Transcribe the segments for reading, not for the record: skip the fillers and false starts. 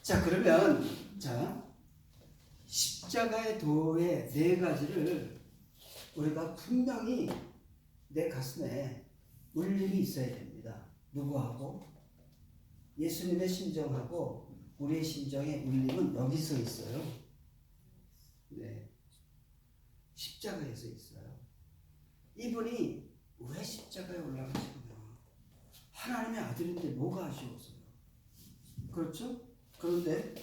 자, 그러면 십자가의 도의 네 가지를 우리가 분명히 내 가슴에 울림이 있어야 됩니다. 누구하고? 예수님의 심정하고 우리의 심정의 울림은 여기서 있어요. 네, 십자가에서 있어요. 이분이 왜 십자가에 올라가시구나. 하나님의 아들인데 뭐가 아쉬워서요? 그렇죠? 그런데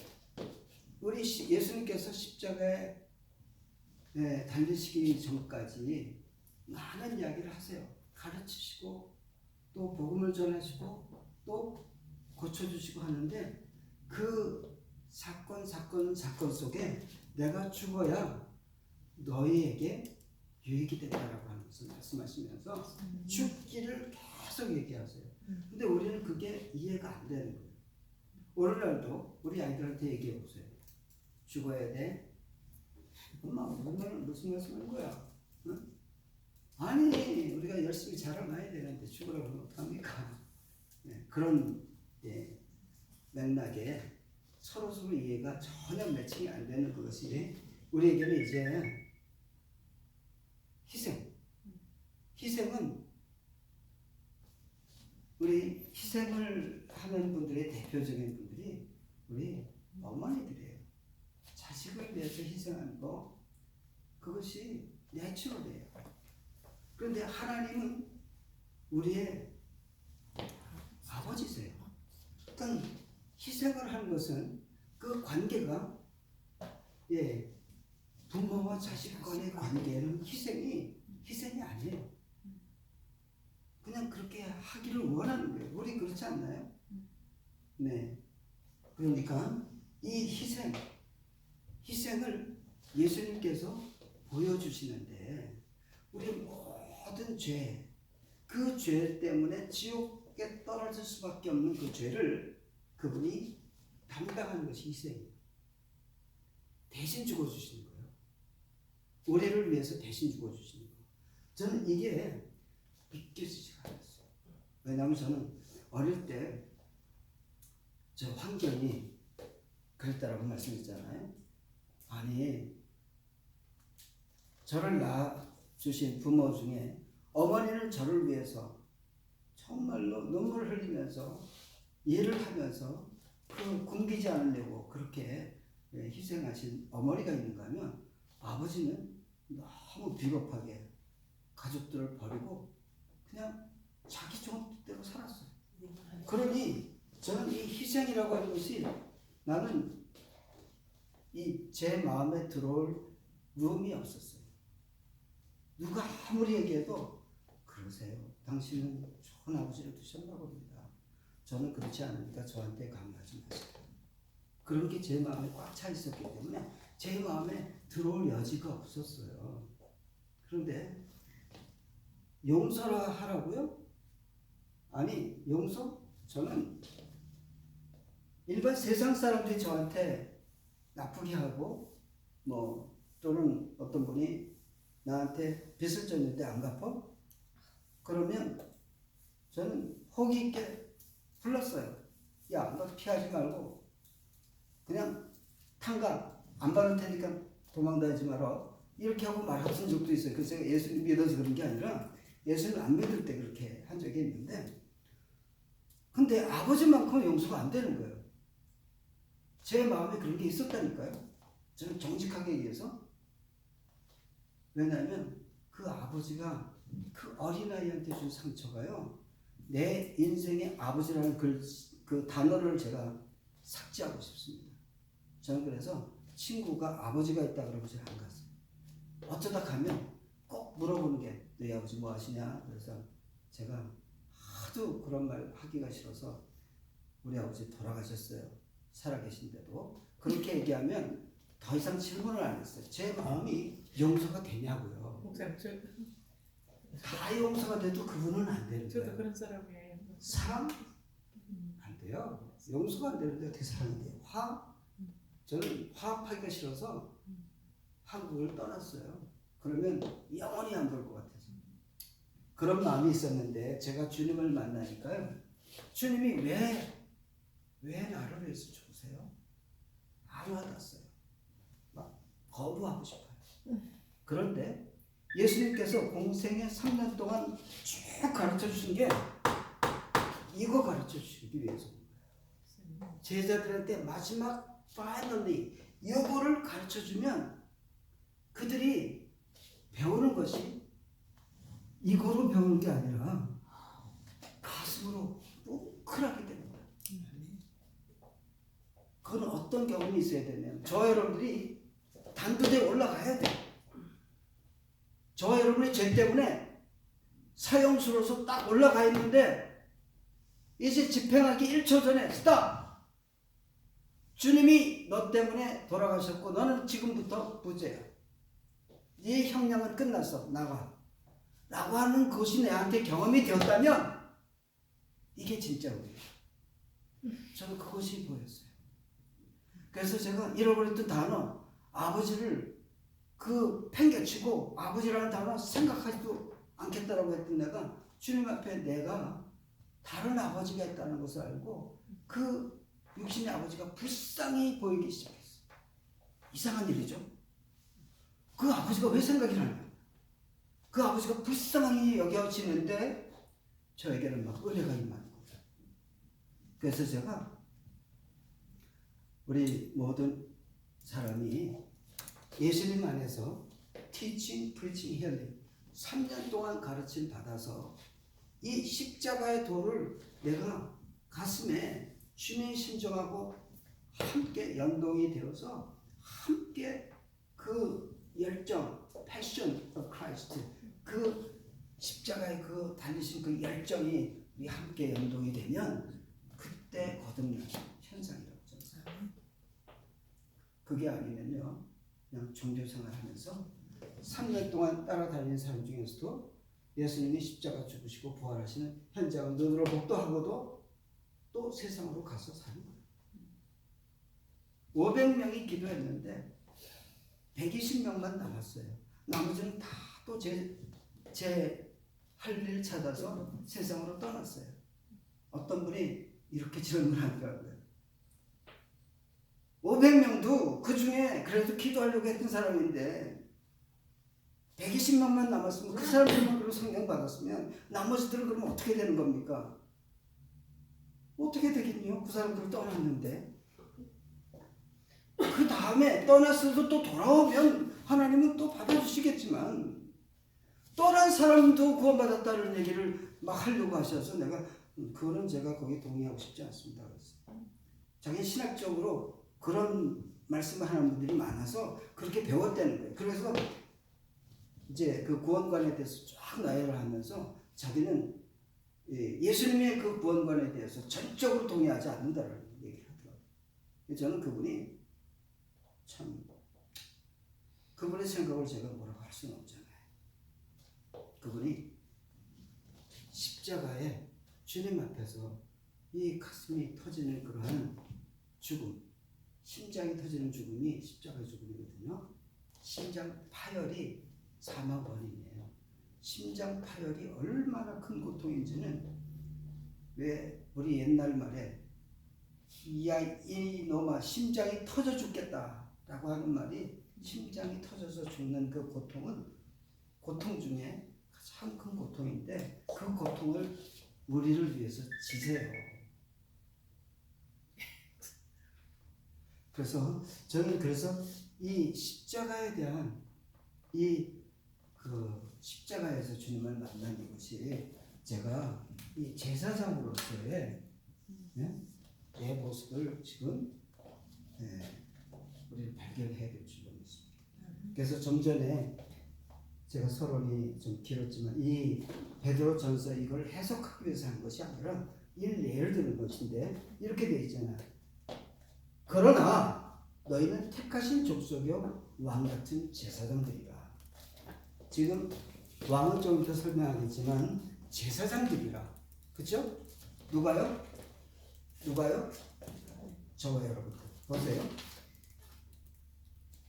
우리 예수님께서 십자가에 달리시기 전까지 많은 이야기를 하세요. 가르치시고 또 복음을 전하시고 또 고쳐주시고 하는데 그 사건 속에 내가 죽어야 너희에게 유익이 된다라고 하는 것을 말씀하시면서 죽기를 계속 얘기하세요. 근데 우리는 그게 이해가 안 되는 거예요. 오늘날도 우리 아이들한테 얘기해 보세요. 죽어야 돼? 엄마 무슨 말씀하는 거야? 응? 아니 우리가 열심히 자라나야 되는데 죽으라고 하면 어떡합니까? 네, 그런 맥락에 서로 이해가 전혀 매칭이 안 되는 그것이 우리에게는 이제 희생은 우리 희생을 하는 분들의 대표적인 분들이 우리 어머니들이에요. 자식을 위해서 희생하는 거 그것이 내추럴이에요. 그런데 하나님은 우리의 아버지세요. 어떤 희생을 하는 것은 그 관계가 부모와 자식 간의 관계는 희생이 아니에요. 그냥 그렇게 하기를 원하는 거예요. 우리 그렇지 않나요? 네. 그러니까 이 희생을 예수님께서 보여주시는데 우리 모든 그 죄 때문에 지옥에 떨어질 수밖에 없는 그 죄를 그분이 담당하는 것이 희생이에요. 대신 죽어주시는 거예요. 우리를 위해서 대신 죽어주시는 거예요. 저는 이게 믿겨지지가 않았어요. 왜냐하면 저는 어릴 때 저 환경이 그랬다라고 말씀했잖아요. 아니 저를 낳아주신 부모 중에 어머니는 저를 위해서 정말로 눈물을 흘리면서 일을 하면서 그 굶기지 않으려고 그렇게 희생하신 어머니가 있는가 하면 아버지는 너무 비겁하게 가족들을 버리고 그냥 자기 좋은 뜻대로 살았어요. 그러니 저는 이 희생이라고 하는 것이 나는 제 마음에 들어올 룸이 없었어요. 누가 아무리 얘기해도 그러세요. 당신은 좋은 아버지를 두셨나 봅니다. 저는 그렇지 않으니까 저한테 강요하지 마세요. 그런 게 제 마음에 꽉 차 있었기 때문에 제 마음에 들어올 여지가 없었어요. 그런데 용서라 하라고요? 아니 용서? 저는 일반 세상 사람들이 저한테 나쁘게 하고 또는 어떤 분이 나한테 빚을 졌는데 안 갚아? 그러면 저는 호기 있게 불렀어요. 야, 너 피하지 말고 그냥 탕감 안 받을 테니까 도망다니지 마라. 이렇게 하고 말했던 적도 있어요. 그래서 제가 예수님 믿어서 그런 게 아니라 예수님 안 믿을 때 그렇게 한 적이 있는데 근데 아버지만큼은 용서가 안 되는 거예요. 제 마음에 그런 게 있었다니까요. 저는 정직하게 얘기해서. 왜냐하면 그 아버지가 그 어린아이한테 준 상처가요. 내 인생의 아버지라는 그 단어를 제가 삭제하고 싶습니다. 저는 그래서 친구가 아버지가 있다 그러면 제가 안 갔어요. 어쩌다 가면 꼭 물어보는 게 너희 아버지 뭐 하시냐? 그래서 제가 하도 그런 말 하기가 싫어서 우리 아버지 돌아가셨어요. 살아계신데도. 그렇게 얘기하면 더 이상 질문을 안 했어요. 제 마음이 용서가 되냐고요. 목사님, 다 용서가 돼도 그분은 안 되는 저도 거예요. 그런 사람이에요. 사랑? 안 돼요. 용서가 안 되는데 어떻게 사랑이 돼요? 저는 화합하기가 싫어서 한국을 떠났어요. 그러면 영원히 안 볼 것 같아서. 그런 마음이 있었는데 제가 주님을 만나니까요. 주님이 왜 나를 위해서 죽으세요? 거부하고 싶어요. 그런데 예수님께서 공생의 3년 동안 쭉 가르쳐 주신 게 이거 가르쳐 주시기 위해서 제자들한테 마지막 finally 이거를 가르쳐 주면 그들이 배우는 것이 이거로 배우는 게 아니라 가슴으로 뭉클하게 되는 거예요. 그건 어떤 경험이 있어야 되냐면 저 여러분들이 단두대에 올라가야 돼요. 저 여러분이 죄 때문에 사형수로서 딱 올라가 있는데 이제 집행하기 1초 전에 스탑! 주님이 너 때문에 돌아가셨고 너는 지금부터 부재야. 네 형량은 끝났어. 나가. 라고 하는 것이 내한테 경험이 되었다면 이게 진짜 우리예요. 저는 그것이 보였어요. 그래서 제가 잃어버렸던 단어 아버지를 팽개치고 아버지라는 단어 생각하지도 않겠다라고 했던 내가 주님 앞에 내가 다른 아버지가 있다는 것을 알고 그 육신의 아버지가 불쌍히 보이기 시작했어요. 이상한 일이죠. 그 아버지가 왜 생각이 나냐? 그 아버지가 불쌍히 여겨지는데 저에게는 막 은혜가 임하는 거예요. 그래서 제가 우리 모든 사람이 예수님 안에서 teaching, preaching, healing 3년 동안 가르침 받아서 이 십자가의 도를 내가 가슴에 주님의 심정하고 함께 연동이 되어서 함께 그 열정, passion of Christ 그 십자가의 그 달리신 그 열정이 우리 함께 연동이 되면 그때 거듭나는 현상이라고 저는 생각합니다. 그게 아니면요 그냥 종교생활 하면서 3년 동안 따라다니는 사람 중에서도 예수님이 십자가 죽으시고 부활하시는 현장을 눈으로 목도하고도 또 세상으로 가서 사는 거예요. 500명이 기도했는데 120명만 남았어요. 나머지는 다 또 제 할 일을 찾아서 세상으로 떠났어요. 어떤 분이 이렇게 질문하더라고요. 500명도 그 중에 그래도 기도하려고 했던 사람인데 120명만 남았으면 그 사람들만 그런 성령 받았으면 나머지들은 그러면 어떻게 되는 겁니까? 어떻게 되겠니요? 그 사람들을 떠났는데 그 다음에 떠났어도 또 돌아오면 하나님은 또 받아주시겠지만 떠난 사람도 구원받았다는 얘기를 막 하려고 하셔서 내가 그거는 제가 거기에 동의하고 싶지 않습니다. 그랬어요. 자기 신학적으로 그런 말씀을 하는 분들이 많아서 그렇게 배웠다는 거예요. 그래서 이제 그 구원관에 대해서 쫙 나열을 하면서 자기는 예수님의 그 구원관에 대해서 전적으로 동의하지 않는다는 얘기를 하더라고요. 저는 그분이 참 그분의 생각을 제가 뭐라고 할 수는 없잖아요. 그분이 십자가에 주님 앞에서 이 가슴이 터지는 그러한 죽음, 심장이 터지는 죽음이 십자가 죽음이거든요. 심장 파열이 사망 원인이에요. 심장 파열이 얼마나 큰 고통인지는 왜 우리 옛날 말에 야 이놈아 심장이 터져 죽겠다라고 하는 말이 심장이 터져서 죽는 그 고통은 고통 중에 가장 큰 고통인데 그 고통을 우리를 위해서 지세요. 그래서 저는 이 십자가에 대한 그 십자가에서 주님을 만난 이것이 제가 이 제사장으로서의 내 모습을 지금 우리 발견해야 될 줄로 믿습니다. 그래서 좀 전에 제가 서론이 좀 길었지만 이 베드로전서 이걸 해석하기 위해서 한 것이 아니라 예를 드는 것인데 이렇게 되어 있잖아요. 그러나 너희는 택하신 족속이요 왕 같은 제사장들이라. 지금 왕은 좀 더 설명하겠지만 제사장들이라. 그렇죠? 누가요? 저와 여러분들 보세요.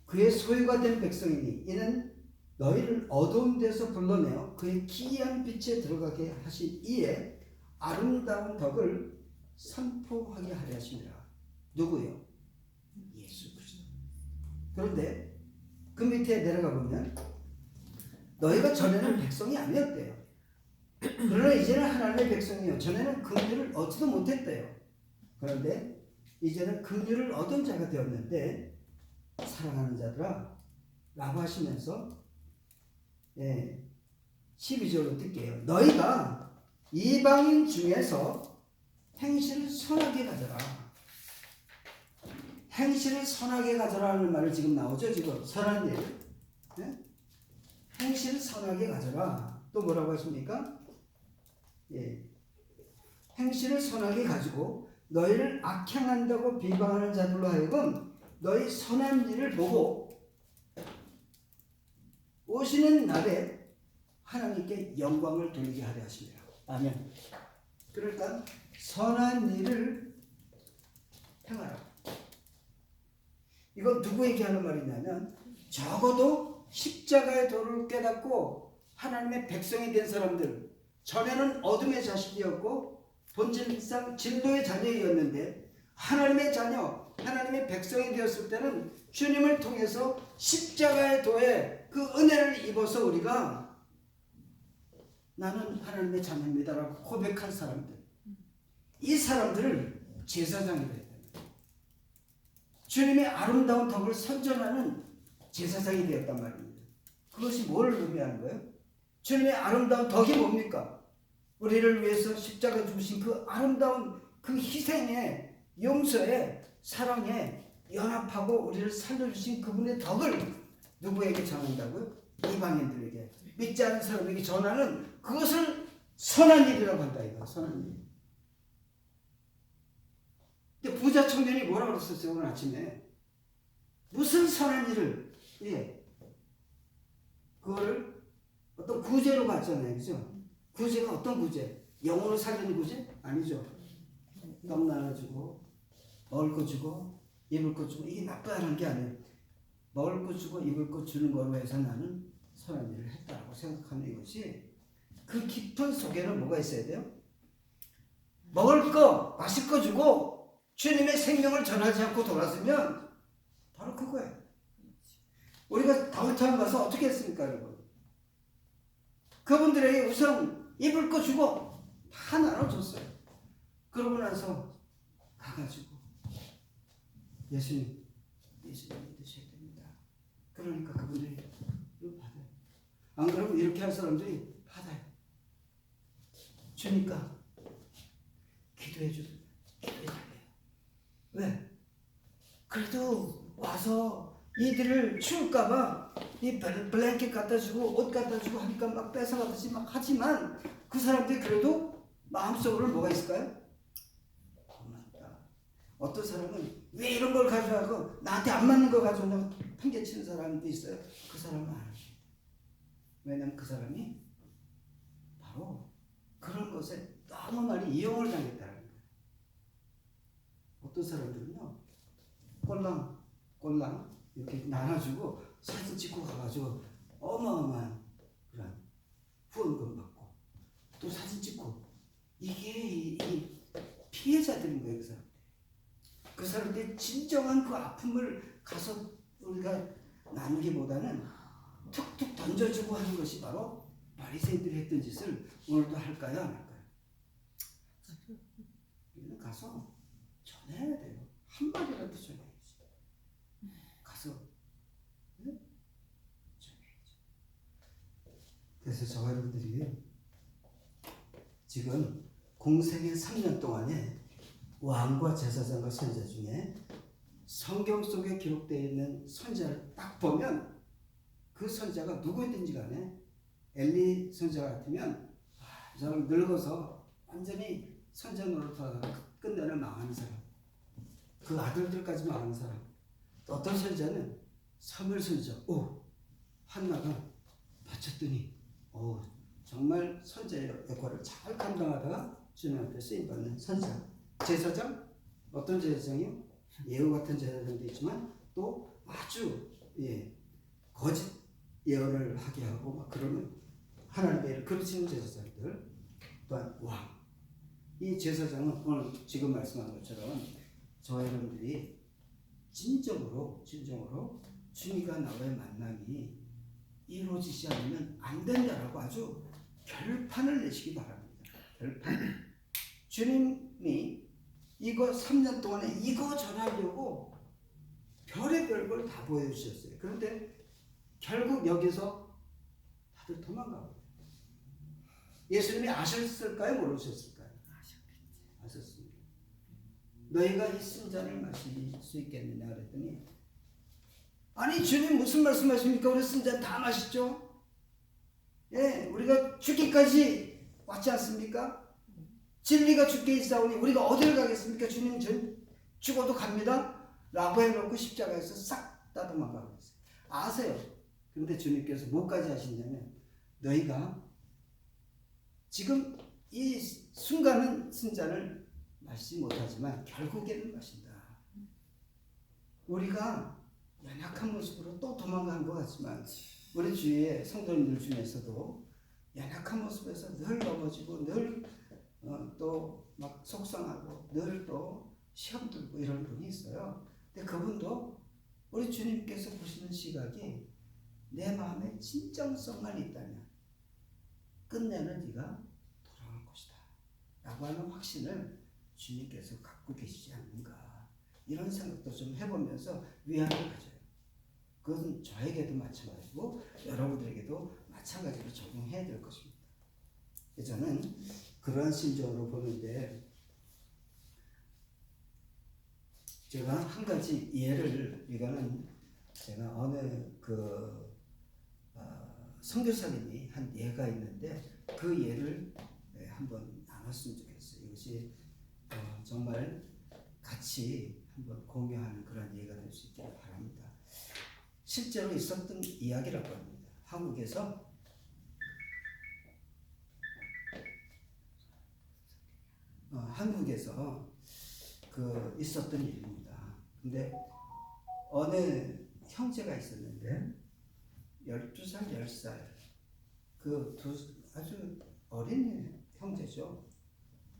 그의 소유가 된 백성이니 이는 너희를 어두운 데서 불러내어 그의 기이한 빛에 들어가게 하신 이에 아름다운 덕을 선포하게 하려 하심이라. 누구요? 예수 그리스도. 그런데 그 밑에 내려가 보면 너희가 전에는 백성이 아니었대요. 그러나 이제는 하나님의 백성이요. 전에는 긍휼을 얻지도 못했대요. 그런데 이제는 긍휼을 얻은 자가 되었는데 사랑하는 자들아 라고 하시면서 12절로 뜰게요. 너희가 이방인 중에서 행실을 선하게 가져라. 행실을 선하게 가져라 하는 말을 지금 나오죠. 지금 선한 일. 네? 행실을 선하게 가져라. 또 뭐라고 하십니까? 행실을 선하게 가지고 너희를 악행한다고 비방하는 자들로 하여금 너희 선한 일을 보고 오시는 날에 하나님께 영광을 돌리게 하려 하십니다. 아멘. 그러니까 선한 일을 행하라. 이건 누구에게 하는 말이냐면 적어도 십자가의 도를 깨닫고 하나님의 백성이 된 사람들, 전에는 어둠의 자식이었고 본질상 진노의 자녀였는데 하나님의 자녀, 하나님의 백성이 되었을 때는 주님을 통해서 십자가의 도에 그 은혜를 입어서 우리가 나는 하나님의 자녀입니다라고 고백한 사람들, 이 사람들을 제사장이 되어야 됩니다. 주님의 아름다운 덕을 선전하는 제사장이 되었단 말입니다. 그것이 뭘 의미하는 거예요? 주님의 아름다운 덕이 뭡니까? 우리를 위해서 십자가 주신 그 아름다운 그 희생의 용서의 사랑에 연합하고 우리를 살려주신 그분의 덕을 누구에게 전한다고요? 이방인들에게, 믿지 않은 사람에게 전하는 그것을 선한 일이라고 한다 이거. 선한 일. 근데 부자 청년이 뭐라고 그랬었어요 오늘 아침에? 무슨 선한 일을 그거를 어떤 구제로 봤잖아요, 그죠? 구제가 어떤 구제? 영혼을 살리는 구제? 아니죠. 떡 나눠주고 먹을 거 주고 입을 거 주고 이게 나쁘다는 게 아니에요. 먹을 거 주고 입을 거 주는 거로 해서 나는 선한 일을 했다고 생각하는 이것이, 그 깊은 속에는 뭐가 있어야 돼요? 먹을 거, 마실 거 주고 주님의 생명을 전하지 않고 돌아서면 바로 그거예요. 우리가 다윗왕 가서 어떻게 했습니까, 여러분? 그분들에게 우선 입을 거 주고 다 나눠줬어요. 그러고 나서 가가지고 예수님 믿으셔야 됩니다. 그러니까 그분들이 이거 받아요. 안 그러면 이렇게 할 사람들이 받아요. 주니까 기도해 주세요. 기도해 달래요. 왜? 그래도 와서 이들을 추울까봐 이 블랭켓 갖다 주고 옷 갖다 주고 하니까 막 뺏어가듯이 막 하지만 그 사람들이 그래도 마음속으로는 뭐가 있을까요? 고맙다. 어떤 사람은 왜 이런 걸 가져가고 나한테 안 맞는 거 가져온다고 팽개치는 사람도 있어요. 그 사람은 안 해요. 왜냐면 그 사람이 바로 그런 것에 너무 많이 이용을 당했다는 거예요. 어떤 사람들은요, 꼴랑 이렇게 나눠주고 사진 찍고 가가지고 어마어마한 그런 후원금 받고 또 사진 찍고, 이게 이 피해자들인 거예요. 그 사람들이 진정한 그 아픔을 가서 우리가 나누기보다는 툭툭 던져주고 하는 것이 바로 바리새인들이 했던 짓을 오늘도 할까요, 안 할까요? 우리는 가서 전해야 돼요. 한 마디라도 전해야지. 가서 전해야지. 그래서 저와 여러분들이 지금 공생의 3년 동안에 왕과 제사장과 선지자 중에 성경 속에 기록되어 있는 선지자를 딱 보면 그 선지자가 누구든지 간에 엘리 선지자 같으면 이 사람 늙어서 완전히 선지자 노릇하다가 끝내는 망하는 사람, 그 아들들까지 망하는 사람. 또 어떤 선지자는 사무엘 선지자, 한나가 바쳤더니 정말 선지자의 역할을 잘 감당하다가 주님 앞에 쓰임받는 선지자. 제사장, 어떤 제사장이요? 예후 같은 제사장도 있지만 또 아주 거짓 예언을 하게 하고 막 그러면 하나님의 일을 그르치는 제사장들. 또한 왕. 이 제사장은 오늘 지금 말씀한 것처럼 저와 여러분들이 진정으로 주님과 나와의 만남이 이루어지지 않으면 안 된다라고 아주 결판을 내시기 바랍니다. 결판. 주님이 이거 3년 동안에 이거 전하려고 별의별 걸 다 보여주셨어요. 그런데 결국 여기서 다들 도망가고. 예수님이 아셨을까요? 모르셨을까요? 아셨습니다. 너희가 이 쓴 잔을 마실 수 있겠느냐 그랬더니, 아니 주님 무슨 말씀하십니까? 우리 쓴 잔 다 마시죠? 예, 우리가 죽기까지 왔지 않습니까? 진리가 주께 있사오니 우리가 어디를 가겠습니까? 주님 죽어도 갑니다 라고 해놓고 십자가에서 싹 다 도망가고 있어요. 아세요. 그런데 주님께서 뭐까지 하시냐면, 너희가 지금 이 순간은 쓴 잔을 마시지 못하지만 결국에는 마신다. 우리가 연약한 모습으로 또 도망간 것 같지만 우리 주위의 성도님들 중에서도 연약한 모습에서 늘 넘어지고 늘 또 막 속상하고 늘 또 시험 들고 이런 분이 있어요. 근데 그분도 우리 주님께서 보시는 시각이 내 마음에 진정성만 있다면 끝내는 네가 돌아올 것이다 라고 하는 확신을 주님께서 갖고 계시지 않는가, 이런 생각도 좀 해보면서 위안을 가져요. 그것은 저에게도 마찬가지고 여러분들에게도 마찬가지로 적용해야 될 것입니다. 저는 그러한 심정으로 보는데, 제가 한 가지 예를, 이거는 제가 어느 선교사님이 한 예가 있는데 그 예를 한번 나눴으면 좋겠어요. 이것이 정말 같이 한번 공유하는 그런 예가 될 수 있기를 바랍니다. 실제로 있었던 이야기라고 합니다. 한국에서 있었던 일입니다. 근데 어느 형제가 있었는데 12살, 10살 아주 어린 형제죠.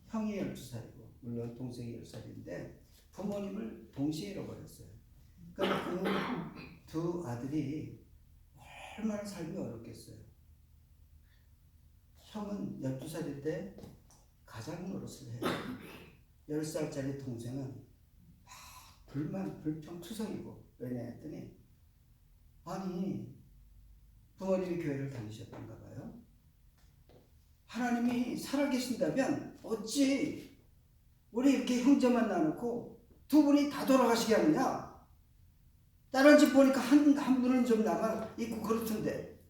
형이 12살이고 물론 동생이 10살인데 부모님을 동시에 잃어버렸어요. 그러니까 그 두 아들이 얼마나 살기 어렵겠어요. 형은 12살일 때 가장 노릇을 해요. 10살짜리 동생은 불평투성이고, 왜냐 했더니, 아니 부모님이 교회를 다니셨던가 봐요. 하나님이 살아계신다면 어찌 우리 이렇게 형제만 나누고 두 분이 다 돌아가시게 하느냐. 다른 집 보니까 한 분은 좀 남아 있고 그렇던데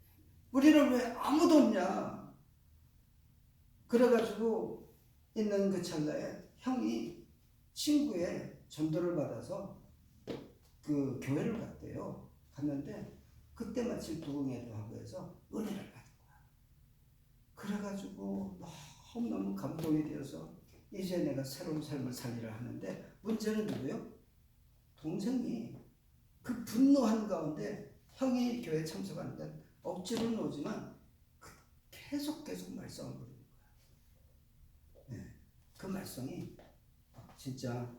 우리는 왜 아무도 없냐. 그래가지고 있는 그 찰나에 형이 친구의 전도를 받아서 그 교회를 갔대요. 갔는데 그때 마침 부흥회도 하고 해서 은혜를 받은 거야. 그래가지고 너무너무 감동이 되어서 이제 내가 새로운 삶을 살리라 하는데, 문제는 누구요? 동생이 그 분노한 가운데 형이 교회 참석하는데 억지로는 오지만 계속 말썽을 부리는 거야. 네, 그 말썽이 진짜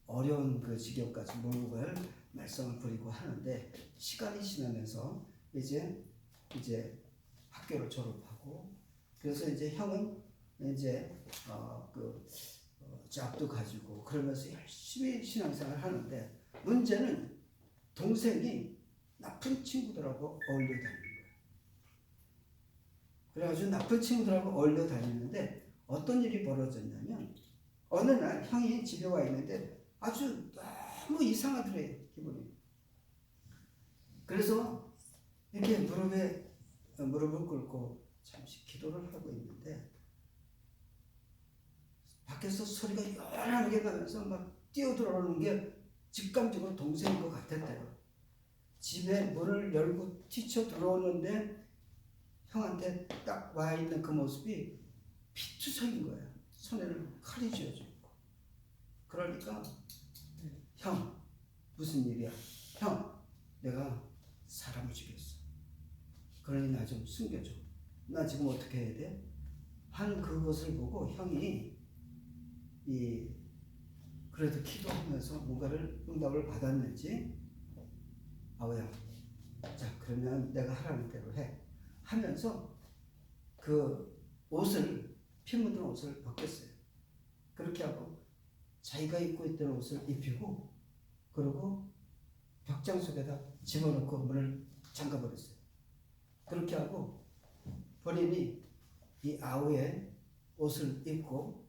어려운 그 지경까지 몰고 갈 말썽을 부리고 하는데, 시간이 지나면서 이제 학교를 졸업하고, 그래서 이제 형은 이제 잡도 가지고 그러면서 열심히 신앙생활을 하는데, 문제는 동생이 나쁜 친구들하고 어울려 다니는 거예요. 그래가지고 나쁜 친구들하고 어울려 다니는데 어떤 일이 벌어졌냐면, 어느 날 형이 집에 와 있는데 아주 너무 이상하더래요, 기분이. 그래서 이렇게 무릎을 꿇고 잠시 기도를 하고 있는데 밖에서 소리가 요란하게 나면서 막 뛰어들어오는 게 직감적으로 동생인 것 같았대요. 집에 문을 열고 뛰쳐 들어오는데 형한테 딱 와 있는 그 모습이 피투성인 거야. 손에는 칼이 쥐어져 있고. 그러니까 형, 무슨 일이야? 형, 내가 사람을 죽였어. 그러니 나 좀 숨겨줘. 나 지금 어떻게 해야 돼? 한 그것을 보고 형이 그래도 기도하면서 뭔가를 응답을 받았는지 아우야, 자 그러면 내가 하라는 대로 해 하면서 그 옷을 피 묻은 옷을 벗겼어요. 그렇게 하고 자기가 입고 있던 옷을 입히고 그리고 벽장 속에다 집어넣고 문을 잠가버렸어요. 그렇게 하고 본인이 이 아우의 옷을 입고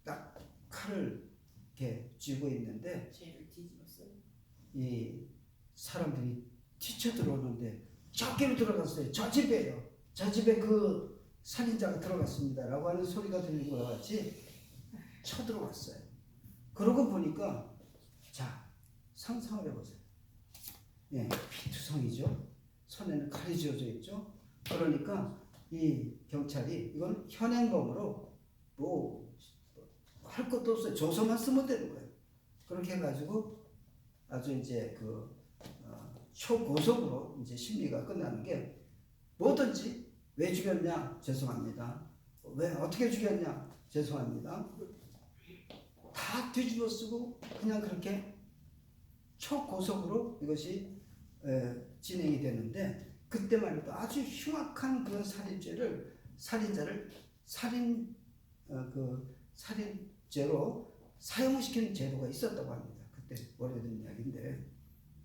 딱 칼을 이렇게 쥐고 있는데 죄를 뒤집었어요. 이 사람들이 뒤쳐 들어오는데 저기로 들어갔어요. 저 집에요. 저 집에 그 살인자가 들어갔습니다. 라고 하는 소리가 들리는 것 같이 쳐들어왔어요. 그러고 보니까 자 상상을 해보세요. 예, 피투성이죠. 손에는 칼이 쥐어져 있죠. 그러니까 이 경찰이 이건 현행범으로 뭐 할 것도 없어요. 조서만 쓰면 되는 거예요. 그렇게 해가지고 아주 이제 그 초고속으로 이제 심리가 끝나는 게 뭐든지 왜 죽였냐 죄송합니다. 왜 어떻게 죽였냐 죄송합니다. 다 뒤집어 쓰고 그냥 그렇게 초고속으로 이것이 진행이 되는데 그때만 해도 아주 흉악한 그런 살인자를 살인죄로 사형시키는 제도가 있었다고 합니다. 그때 오래된 이야기인데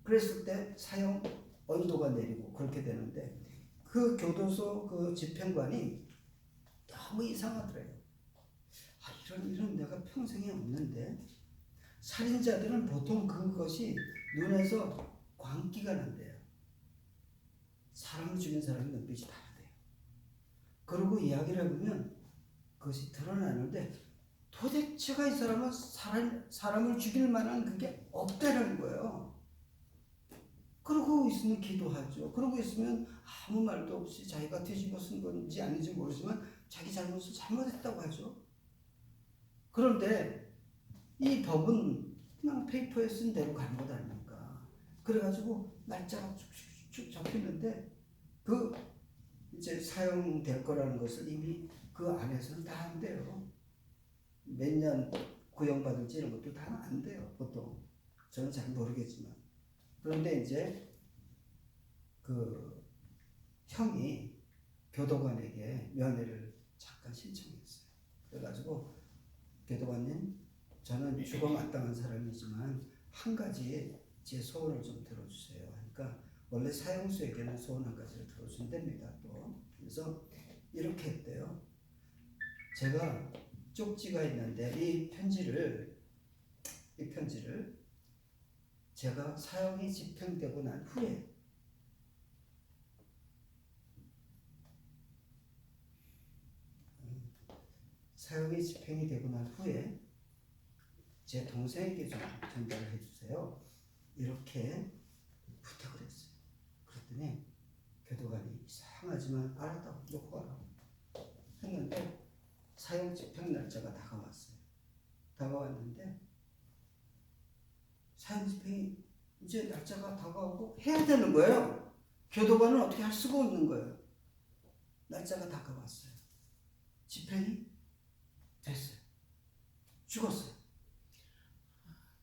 그랬을 때 사형 언도가 내리고 그렇게 되는데 그 교도소 그 집행관이 너무 이상하더래요. 이런 내가 평생에 없는데 살인자들은 보통 그것이 눈에서 광기가 난대요. 사람을 죽인 사람의 눈빛이 다르대요. 그리고 이야기를 해보면 그것이 드러나는데 도대체가 이 사람은 사람을 죽일 만한 그게 없다는 거예요. 그러고 있으면 기도하죠. 그러고 있으면 아무 말도 없이 자기가 뒤집어 쓴 건지 아닌지 모르지만 자기 잘못을 잘못했다고 하죠. 그런데 이 법은 그냥 페이퍼에 쓴 대로 가는 것 아닙니까? 그래가지고 날짜가 쭉쭉쭉 잡히는데 그 이제 사용될 거라는 것을 이미 그 안에서는 다 안 돼요. 몇 년 구형받을지 이런 것도 다 안 돼요. 보통 저는 잘 모르겠지만 그런데 이제 그 형이 교도관에게 면회를 잠깐 신청했어요. 그래가지고 교도관님, 저는 죽어마땅한 사람이지만 한 가지 제 소원을 좀 들어주세요. 하니까 원래 사형수에게는 소원 한 가지를 들어준답니다. 또 그래서 이렇게 했대요. 제가 쪽지가 있는데 이 편지를 제가 사형이 집행되고 난 후에 사형이 집행이 되고 난 후에 제 동생에게 좀 전달을 해주세요. 이렇게 부탁을 했어요. 그랬더니 교도관이 이상하지만 알았다고 놓고 가라고 했는데 사형 집행 날짜가 다가왔어요. 다가왔는데 사형 집행이 이제 날짜가 다가오고 해야 되는 거예요. 교도관은 어떻게 할 수가 없는 거예요. 날짜가 다가왔어요. 집행이 됐어요. 죽었어요.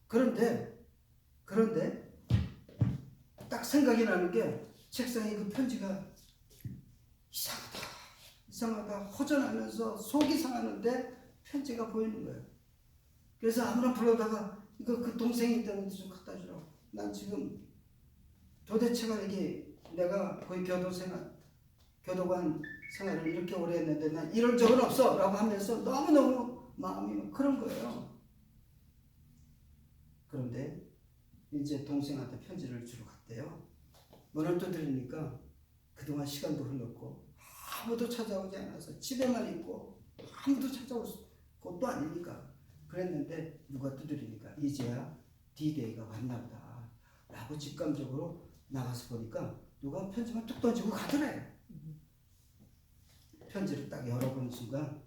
그런데 딱 생각이 나는 게 책상에 그 편지가 이상하다 허전하면서 속이 상하는데 편지가 보이는 거예요. 그래서 아무나 불러다가 이거 그 동생이 있다는데 좀 갖다 주라고. 난 지금 도대체가 이게 내가 거의 교도관 생활을 이렇게 오래 했는데 난 이런 적은 없어 라고 하면서 너무너무 마음이 그런 거예요. 그런데 이제 동생한테 편지를 주러 갔대요. 문을 두드리니까 그동안 시간도 흘렀고 아무도 찾아오지 않아서 집에만 있고 아무도 찾아올 것도 아니니까 그랬는데 누가 두드리니까 이제야 D-Day가 왔나 보다 라고 직감적으로 나가서 보니까 누가 편지만 뚝 던지고 가더래요. 편지를 딱 열어보는 순간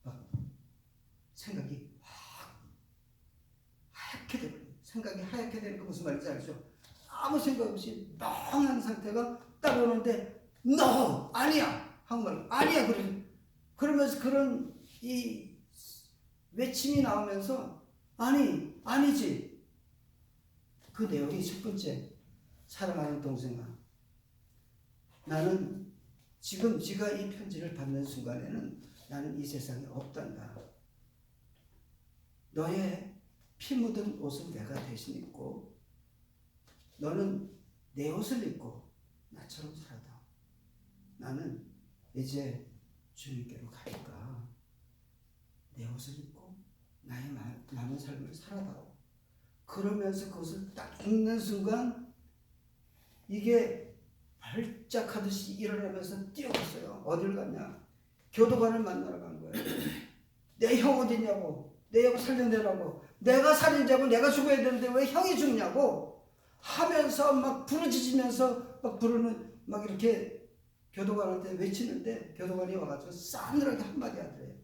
막 생각이 하얗게 되거든요. 생각이 하얗게 되는 거 무슨 말인지 알죠? 아무 생각 없이 멍한 상태가 딱 오는데 No! 아니야! 한국말 아니야! 그러면서 그런 이 외침이 나오면서 아니지 그 내용이 첫 번째, 사랑하는 동생아, 나는 지금 네가 이 편지를 받는 순간에는 나는 이 세상에 없단다. 너의 피 묻은 옷을 내가 대신 입고 너는 내 옷을 입고 나처럼 살아다. 나는 이제 주님께로 가니까 내 옷을 입고 나의 남은 삶을 살아다오. 그러면서 그것을 딱 읽는 순간 이게 발작하듯이 일어나면서 뛰어갔어요. 어딜 갔냐? 교도관을 만나러 간 거예요. 내 형 어디냐고, 내 형 살려내라고, 내가 살인자고 내가 죽어야 되는데 왜 형이 죽냐고 하면서 막 부르짖으면서 막 부르는, 막 이렇게 교도관한테 외치는데 교도관이 와가지고 싸늘하게 한마디 하더래요.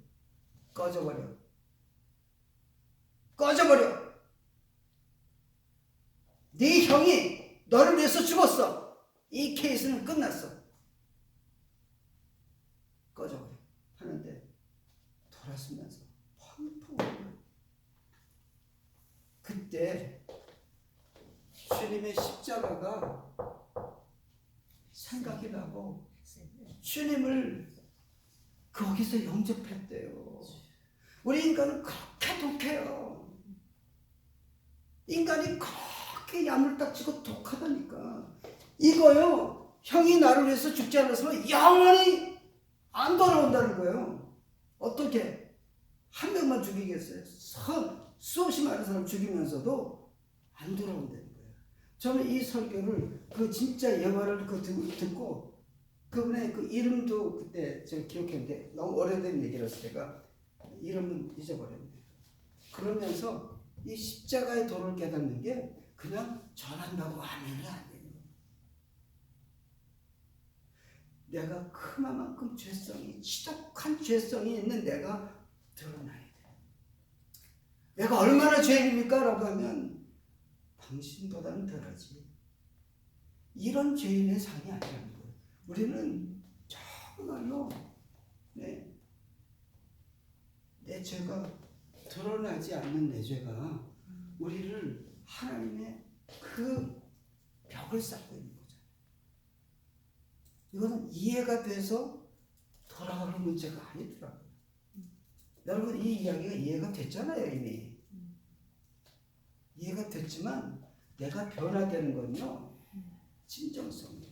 꺼져버려. 꺼져버려. 네 형이 너를 위해서 죽었어. 이 케이스는 끝났어. 꺼져버려. 하는데 돌아서면서 펑펑 울어요. 그때 주님의 십자가가 생각이 나고 주님을 거기서 영접했대요. 우리 인간은 그렇게 독해요. 인간이 그렇게 야물딱지고 독하다니까. 이거요, 형이 나를 위해서 죽지 않았으면 영원히 안 돌아온다는 거예요. 어떻게? 한 명만 죽이겠어요? 수없이 많은 사람 죽이면서도 안 돌아온다는 거예요. 저는 이 설교를 그 진짜 예화를 듣고 그분의 그 이름도 그때 제가 기억했는데 너무 오래된 얘기라서 제가 이름은 잊어버렸네요. 그러면서 이 십자가의 도를 깨닫는 게 그냥 전한다고 하면이 아니에요. 내가 그만큼 죄성이, 지독한 죄성이 있는 내가 드러나야 돼. 내가 얼마나 죄인입니까? 라고 하면 당신보다는 덜하지. 이런 죄인의 상이 아니라는 거예요. 우리는 정말로 내 죄가 드러나지 않는 내 죄가 우리를 하나님의 그 벽을 쌓고 있는 거잖아요. 이거는 이해가 돼서 돌아가는 문제가 아니더라고요. 여러분, 이 이야기가 이해가 됐잖아요. 이미 이해가 됐지만 내가 변화되는 건요, 진정성이에요.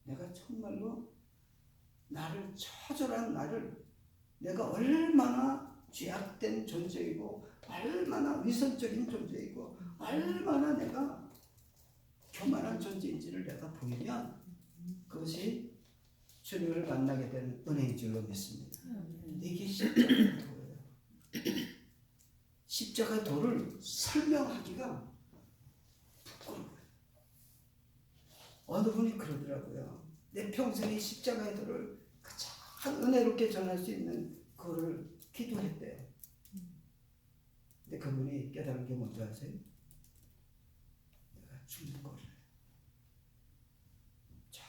내가 정말로 나를, 처절한 나를, 내가 얼마나 죄악된 존재이고 얼마나 위선적인 존재이고 얼마나 내가 교만한 존재인지를 내가 보이면 그것이 주님을 만나게 되는 은혜인 줄로 믿습니다. 이게 십자가의 도예요. 십자가의 도를 설명하기가 부끄러워요. 어느 분이 그러더라고요. 내 평생에 십자가의 도를 가장 은혜롭게 전할 수 있는 그거를 기도했대요. 근데 그분이 깨달은 게 뭔지 아세요? 내가 죽는 거를, 저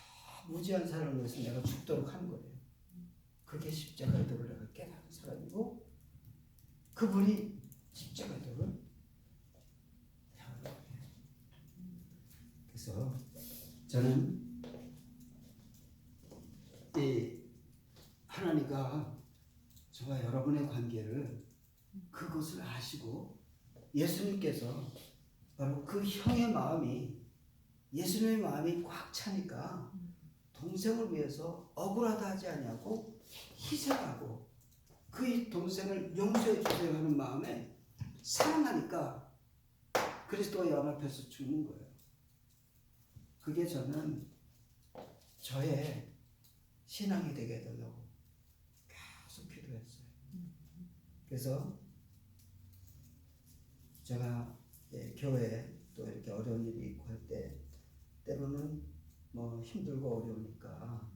무지한 사람을 위해서 내가 죽도록 한 거예요. 그게 십자가의 도를 내가 깨달은 사람이고, 그분이 십자가의 도를 배우는 거예요. 그래서 저는 이 하나님과 저와 여러분의 관계를, 그것을 아시고 예수님께서 바로 그 형의 마음이, 예수님의 마음이 꽉 차니까 동생을 위해서 억울하다 하지 않냐고 희생하고 그 동생을 용서해 주세요 하는 마음에 사랑하니까 그리스도와 연합해서 죽는 거예요. 그게 저는 저의 신앙이 되게 해달라고 계속 기도했어요. 그래서 제가 교회에 또 이렇게 어려운 일이 있고 할 때, 때로는 뭐 힘들고 어려우니까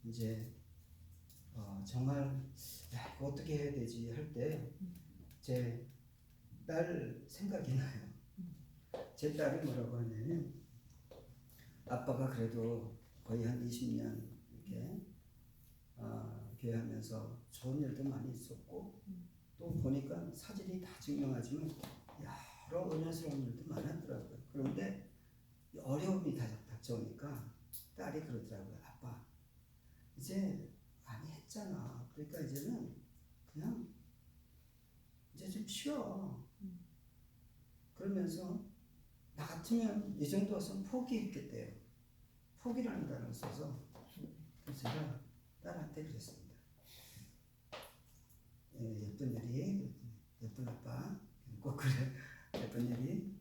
이제 정말 이거 어떻게 해야 되지 할 때 제 딸 생각이 나요. 제 딸이 뭐라고 하냐면, 아빠가 그래도 거의 한 20년 이렇게 교회하면서 좋은 일도 많이 있었고, 또 보니까 사진이 다 증명하지만 여러 고뇌스러운 일도 많았더라고요. 그런데 어려움이 닥쳐오니까 딸이 그러더라고요. 아빠, 이제 많이 했잖아. 그러니까 이제는 그냥 이제 좀 쉬어. 그러면서 나 같으면 이 정도 왔으면 포기했겠대요. 포기라는 단어를 써서 제가 딸한테 그랬습니다. 예쁜 일이, 예쁜 아빠, 꼭 그래. 예쁜 일이,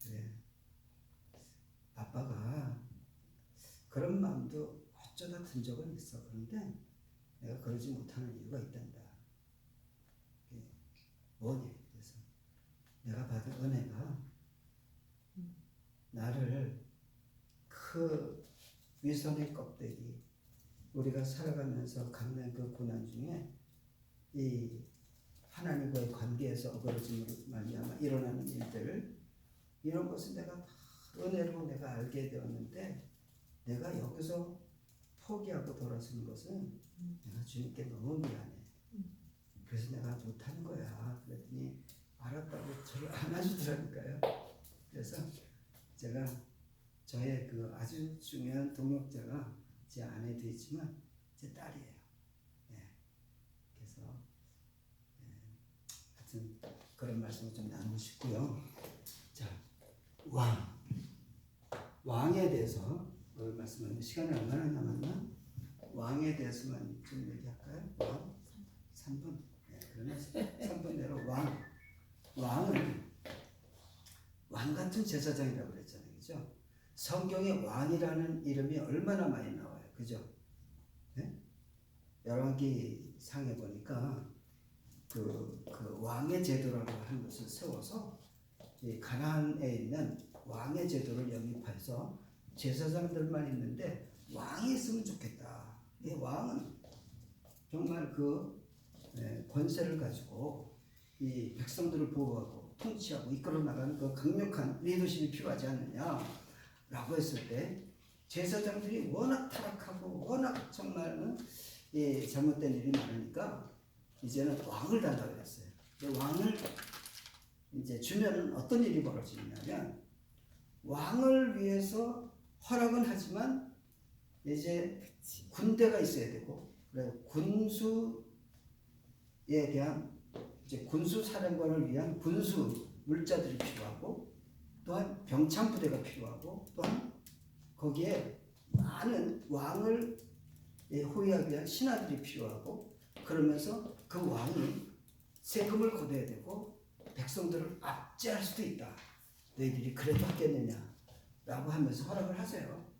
그래. 아빠가 그런 마음도 어쩌다 든 적은 있어. 그런데 내가 그러지 못하는 이유가 있단다. 뭐니? 그래서 내가 받은 은혜가 나를 그 위선의 껍데기, 우리가 살아가면서 겪는 그 고난 중에 이 하나님과의 관계에서 어그러짐으로 말미암아 일어나는 일들, 이런 것을 내가 다 은혜로 내가 알게 되었는데, 내가 여기서 포기하고 돌아서는 것은 내가 주님께 너무 미안해. 그래서 내가 못하는 거야. 그랬더니 알았다고 저를 안아주더라니까요. 그래서 제가 저의 그 아주 중요한 동역자가 제 아내도 있지만 제 딸이에요. 그래서 하여튼 그런 말씀을 좀 나누고 싶고요. 자, 왕에 대해서 오늘 말씀하는데 시간이 얼마나 남았나? 왕에 대해서만 좀 얘기할까요? 왕? 3분. 그러면 3분 내로 왕은 왕 같은 제사장이라고 그랬잖아요. 그죠? 성경에 왕이라는 이름이 얼마나 많이 나와요. 그죠? 네? 열왕기 상에 보니까 그 왕의 제도라고 하는 것을 세워서 이 가나안에 있는 왕의 제도를 영입해서 제사장들만 있는데 왕이 있으면 좋겠다. 이 왕은 정말 그 권세를 가지고 이 백성들을 보호하고 통치하고 이끌어 나가는 그 강력한 리더십이 필요하지 않느냐라고 했을 때, 제사장들이 워낙 타락하고 워낙 정말 잘못된 일이 많으니까 이제는 왕을 달라고 했어요. 왕을 이제 주면은 어떤 일이 벌어지냐면, 왕을 위해서 허락은 하지만 이제 군대가 있어야 되고, 그래서 군수에 대한 이제 군수 사령관을 위한 군수 물자들이 필요하고, 또한 병창 부대가 필요하고, 또한 거기에 많은 왕을 호위하기 위한 신하들이 필요하고, 그러면서 그 왕이 세금을 걷어야 되고 백성들을 압제할 수도 있다. 너희들이 그래도 하겠느냐 라고 하면서 허락을 하세요.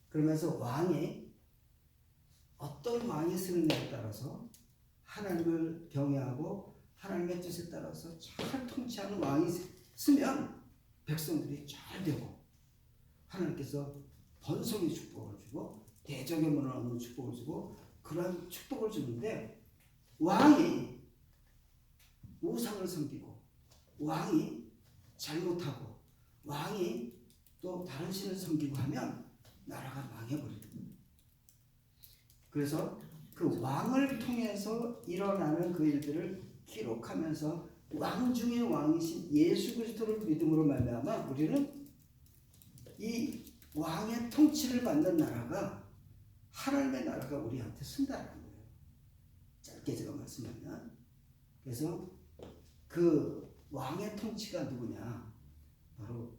그러면서 왕이 어떤 왕이 쓰느냐에 따라서 하나님을 경외하고 하나님의 뜻에 따라서 잘 통치하는 왕이 쓰면 백성들이 잘 되고, 하나님께서 번성의 축복을 주고 대적의 문을 얻는 축복을 주고 그런 축복을 주는데, 왕이 우상을 섬기고 왕이 잘못하고 왕이 또 다른 신을 섬기고 하면 나라가 망해버립니다. 그래서 그 왕을 통해서 일어나는 그 일들을 기록하면서 왕 중의 왕이신 예수 그리스도를 믿음으로 말미암아 우리는 이 왕의 통치를 받는 나라가, 하나님의 나라가 우리한테 쓴다는 거예요. 짧게 제가 말씀하면, 그래서 그 왕의 통치가 누구냐? 바로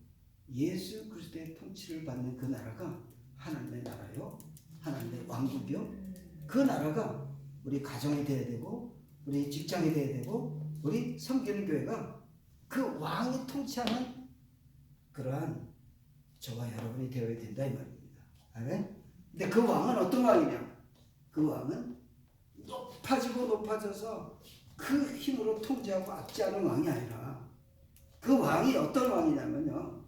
예수 그리스도의 통치를 받는 그 나라가 하나님의 나라요, 하나님의 왕국이요. 그 나라가 우리 가정이 돼야 되고, 우리 직장이 돼야 되고, 우리 섬기는 교회가 그 왕이 통치하는 그러한 저와 여러분이 되어야 된다 이 말입니다. 아멘? 근데 그 왕은 어떤 왕이냐? 그 왕은 높아지고 높아져서 그 힘으로 통제하고 압제하는 왕이 아니라, 그 왕이 어떤 왕이냐면요,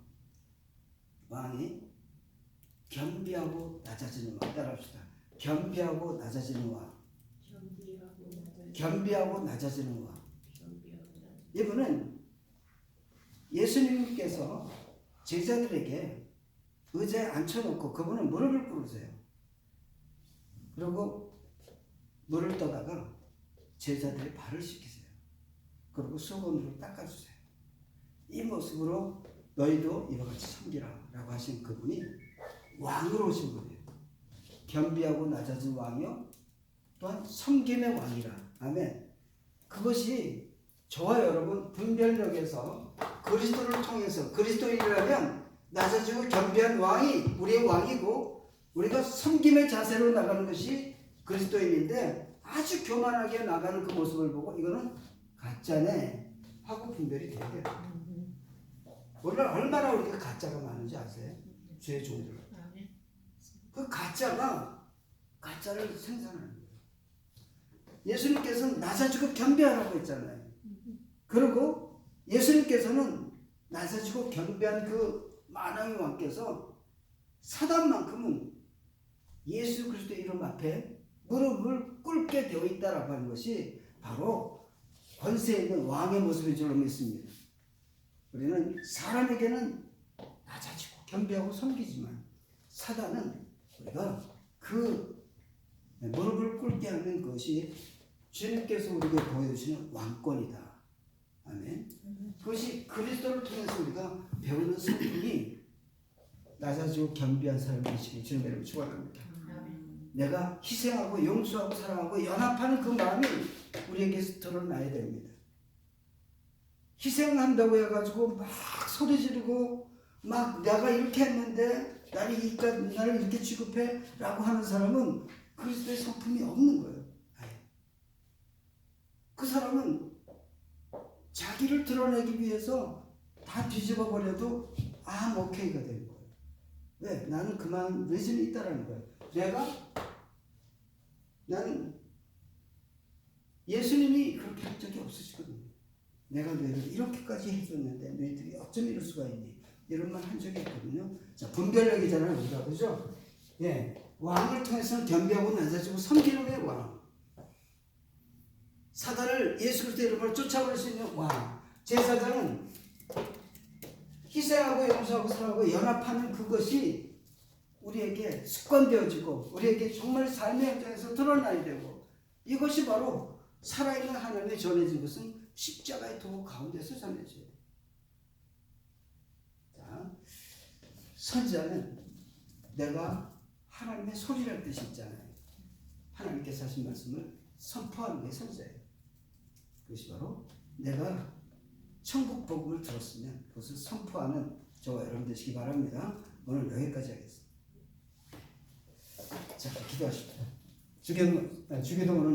왕이 겸비하고 낮아지는 왕. 따라합시다. 겸비하고 낮아지는 왕. 겸비하고 낮아지는 왕. 이분은 예수님께서 제자들에게 의자에 앉혀놓고 그분은 무릎을 꿇으세요. 그리고 물을 떠다가 제자들의 발을 씻기세요. 그리고 수건으로 닦아주세요. 이 모습으로 너희도 이와 같이 섬기라 라고 하신 그분이 왕으로 오신 분이에요. 겸비하고 낮아진 왕이요 또한 섬김의 왕이라. 아멘. 그것이 저와 여러분 분별력에서 그리스도를 통해서, 그리스도인이라면 낮아지고 겸비한 왕이 우리의 왕이고 우리가 섬김의 자세로 나가는 것이 그리스도인인데, 아주 교만하게 나가는 그 모습을 보고 이거는 가짜네 하고 분별이 돼요. 오늘 얼마나 우리가 가짜가 많은지 아세요? 죄의 종들. 그 가짜를 생산하는 거예요. 예수님께서는 낮아지고 겸비하라고 했잖아요. 그리고 예수님께서는 낮아지고 겸비한 그 만왕의 왕께서 사단만큼은 예수 그리스도의 이름 앞에 무릎을 꿇게 되어 있다라고 하는 것이 바로 권세 있는 왕의 모습인 줄 믿습니다. 우리는 사람에게는 낮아지고 겸비하고 섬기지만 사단은 우리가 그 무릎을 꿇게 하는 것이 주님께서 우리에게 보여주시는 왕권이다. 아멘. 그것이 그리스도를 통해서 우리가 배우는 성품이 낮아지고 겸비한 사람이 되시길 주님의 이름으로 축원합니다. 내가 희생하고 용서하고 사랑하고 연합하는 그 마음이 우리에게서 드러나야 됩니다. 희생한다고 해가지고 막 소리 지르고 막 내가 이렇게 했는데 나를 이렇게 취급해 라고 하는 사람은 그리스도의 성품이 없는 거예요. 그 사람은 자기를 드러내기 위해서 다 뒤집어 버려도 오케이가 되는 거예요. 왜? 나는 그만 리즘이 있다라는 거예요. 나는 예수님이 그렇게 한 적이 없으시거든요. 내가 너희를 이렇게까지 해줬는데 너희들이 어쩜 이럴 수가 있니? 이런 말 한 적이 있거든요. 자, 분별력이잖아요, 우리가. 그죠? 예. 왕을 통해서는 겸비하고 낮아지고 섬기는 게 왕. 사단을 예수 그리스도 이름으로 쫓아버릴 수 있는 왕. 제사장은 희생하고 용서하고 사랑하고 연합하는 그것이 우리에게 습관되어지고 우리에게 정말 삶의 현장에서 드러나야 되고, 이것이 바로 살아있는 하나님의 전해진 것은 십자가의 도 가운데서 전해져요. 자, 선지자는 내가 하나님의 소리랄 뜻이 있잖아요. 하나님께서 하신 말씀을 선포하는 게 선지자예요. 그것이 바로 내가 천국 복음을 들었으면 그것을 선포하는 저와 여러분 되시기 바랍니다. 오늘 여기까지 하겠습니다. 자, 기도하십시오. 주기도문은